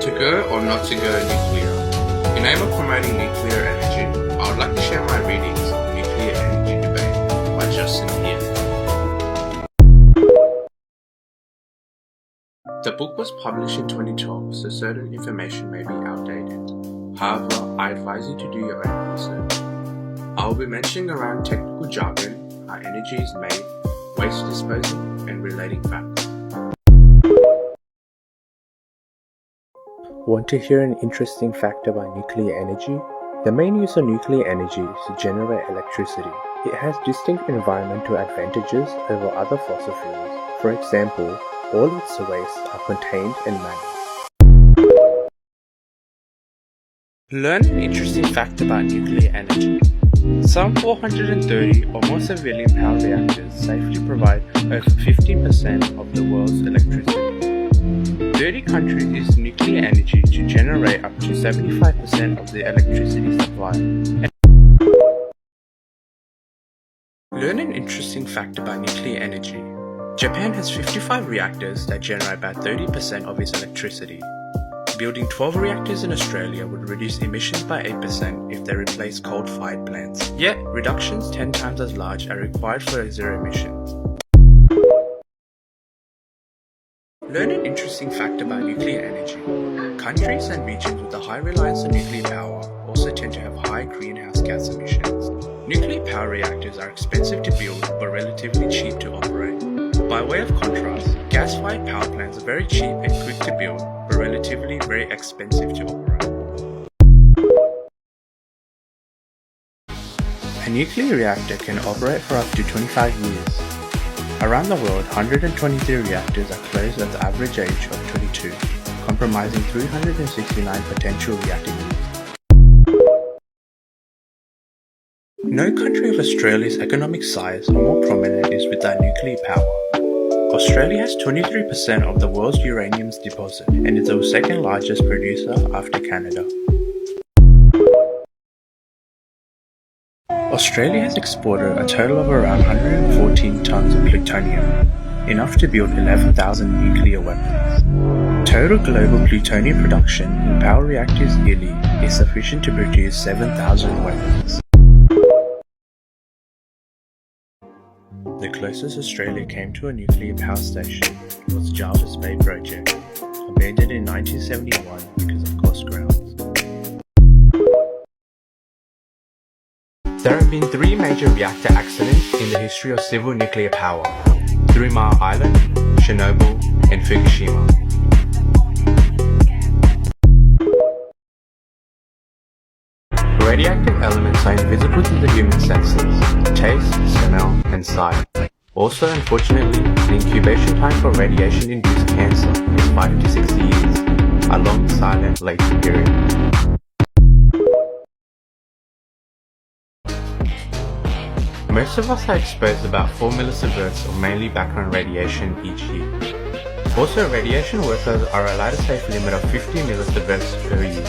To go or not to go nuclear? In the name of promoting nuclear energy, I would like to share my readings on Nuclear Energy Debate by Justin here. The book was published in 2012, so certain information may be outdated. However, I advise you to do your own research. I will be mentioning around technical jargon, how energy is made, waste disposal, and relating facts. Want to hear an interesting fact about nuclear energy? The main use of nuclear energy is to generate electricity. It has distinct environmental advantages over other fossil fuels. For example, all its wastes are contained and managed. Learn an interesting fact about nuclear energy. Some 430 or more civilian power reactors safely provide over 15% of the world's electricity. 30 countries use nuclear energy to generate up to 75% of the electricity supply. Learn an interesting fact about nuclear energy. Japan has 55 reactors that generate about 30% of its electricity. Building 12 reactors in Australia would reduce emissions by 8% if they replace coal-fired plants. Yet, reductions 10 times as large are required for zero emissions. Learn an interesting fact about nuclear energy. Countries and regions with a high reliance on nuclear power also tend to have high greenhouse gas emissions. Nuclear power reactors are expensive to build but relatively cheap to operate. By way of contrast, gas-fired power plants are very cheap and quick to build but relatively very expensive to operate. A nuclear reactor can operate for up to 25 years. Around the world, 123 reactors are closed at the average age of 22, comprising 369 potential reactor years. No country of Australia's economic size or more prominent is without nuclear power. Australia has 23% of the world's uranium deposit and is the second largest producer after Canada. Australia has exported a total of around 114 tons of plutonium, enough to build 11,000 nuclear weapons. Total global plutonium production in power reactors yearly is sufficient to produce 7,000 weapons. The closest Australia came to a nuclear power station was Jervis Bay Project, abandoned in 1971 because of cost grounds. There have been 3 major reactor accidents in the history of civil nuclear power: 3 Mile Island, Chernobyl, and Fukushima. Radioactive elements are invisible to the human senses: taste, smell, and sight. Also, unfortunately, the incubation time for radiation-induced cancer is 5 to 6 years, a long, silent, latent period. Most of us are exposed about 4 millisieverts of mainly background radiation each year. Also, radiation workers are allowed a safe limit of 50 millisieverts per year.